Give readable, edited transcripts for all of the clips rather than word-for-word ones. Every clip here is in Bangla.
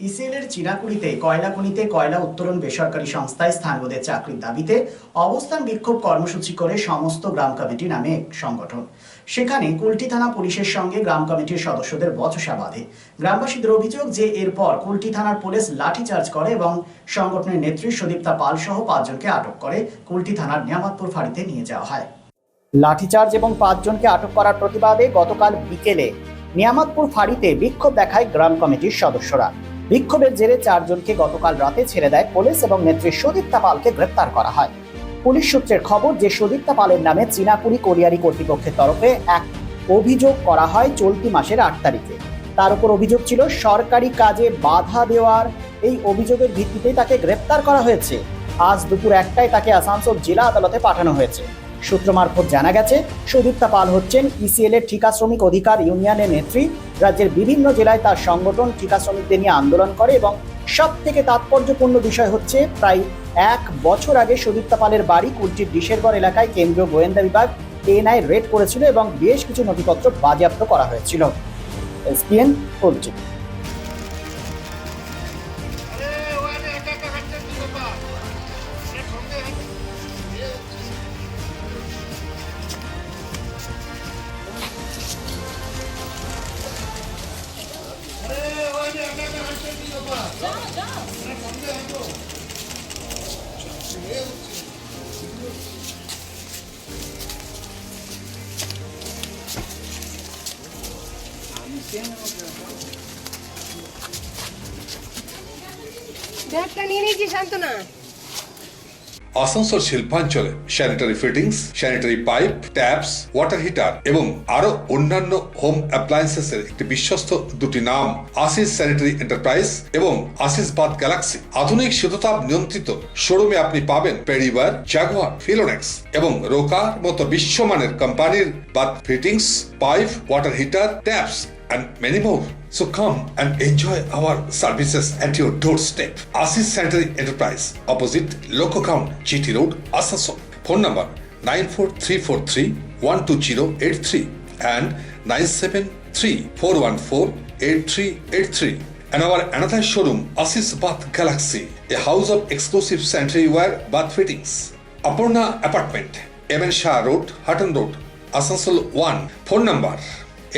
ইসিএলের চিনাকুড়িতে কয়লা খনিতে কয়লা উত্তোলন বেসরকারি সংস্থায় স্থানীয়দের চাকরির দাবিতে অবস্থান বিক্ষোভ কর্মসূচি করে সমস্ত গ্রাম কমিটি নামে এক সংগঠন। সেখানে কুলটি থানা পুলিশের সঙ্গে গ্রাম কমিটির সদস্যদের বচসা বাঁধে। গ্রামবাসীদের অভিযোগ যে এরপর কুলটি থানার পুলিশ লাঠিচার্জ করে এবং সংগঠনের নেত্রী সুদীপ্তা পাল সহ 5 জনকে আটক করে কুলটি থানার নিয়ামতপুর ফাঁড়িতে নিয়ে যাওয়া হয়। লাঠিচার্জ এবং 5 জনকে আটক করার প্রতিবাদে গতকাল বিকেলে নিয়ামতপুর ফাঁড়িতে বিক্ষোভ দেখায় গ্রাম কমিটির সদস্যরা। বিক্ষোভের জেরে 4 জনকে গতকাল রাতে ছেড়ে দেয় পুলিশ এবং নেত্রী সুদীপ্তা পালকে গ্রেপ্তার করা হয়। পুলিশ সূত্রের খবর যে সুদীপ্তা পালের নামে চিনাকুড়ি কোলিয়ারি কর্তৃপক্ষের তরফে এক অভিযোগ করা হয় চলতি মাসের 8 তারিখে। তার উপর অভিযোগ ছিল সরকারি কাজে বাধা দেওয়ার। এই অভিযোগের ভিত্তিতে তাকে গ্রেপ্তার করা হয়েছে। আজ দুপুর 1টায় তাকে আসানসোল জেলা আদালতে পাঠানো হয়েছে। সূত্র মারফত জানা গেছে সুদীপ্তা পাল হচ্ছেন ইসিএল এর ঠিকা শ্রমিক অধিকার ইউনিয়নের নেত্রী। রাজ্যের বিভিন্ন জেলায় তার সংগঠন ঠিকা শ্রমিকদের নিয়ে আন্দোলন করে এবং সব থেকে তাৎপর্যপূর্ণ বিষয় হচ্ছে প্রায় 1 বছর আগে সুদীপ্তা পালের বাড়ি কুলটির ডিশেরগড় এলাকায় কেন্দ্রীয় গোয়েন্দা বিভাগ এনআই রেড করেছিল এবং বেশ কিছু নথিপত্র বাজেয়াপ্ত করা হয়েছিল। এসপিএন কুলটি। আসানসোল শিল্পাঞ্চলে sanitary fittings, sanitary pipe, taps, water heater এবং আরো অন্যান্য হোম অ্যাপ্লায়েন্সেসের একটি বিশ্বস্ত দুটি নাম আশিস স্যানিটারি এন্টারপ্রাইজ এবং আশিস বাথ গ্যালাক্সি। আধুনিক শীততাপ নিয়ন্ত্রিত শোরুমে আপনি পাবেন পেরিওয়ার, জাগুয়ার, ফিলোনেক্স এবং রোকার মতো বিশ্বমানের কোম্পানির bath fittings, pipe, water heater, taps and many more. So come and enjoy our services at your doorstep. Asis Sanitary Enterprise, opposite Loco Ground, GT Road, Asansol. Phone number 94343 and 973-414-8383. And our another showroom, Asis Bath Galaxy, a house of exclusive sanitary ware bath fittings. Apurna Apartment, MN Shah Road, Hutton Road, Asansol 1. Phone number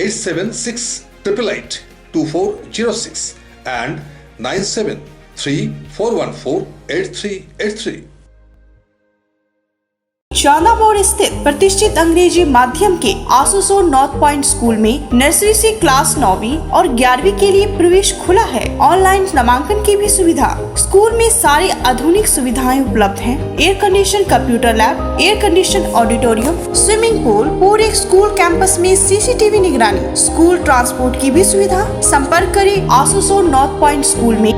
876-888-2406 and 973-414-8383. शाला मोड़ स्थित प्रतिष्ठित अंग्रेजी माध्यम के आसुसो नॉर्थ पॉइंट स्कूल में नर्सरी से क्लास 9वीं और 11वीं के लिए प्रवेश खुला है। ऑनलाइन नामांकन की भी सुविधा। स्कूल में सारी आधुनिक सुविधाएं उपलब्ध हैं। Air condition computer lab, air condition auditorium, swimming pool, पूरे स्कूल कैंपस में सीसीटीवी निगरानी, स्कूल ट्रांसपोर्ट की भी सुविधा। संपर्क करें आसुसो नॉर्थ पॉइंट स्कूल में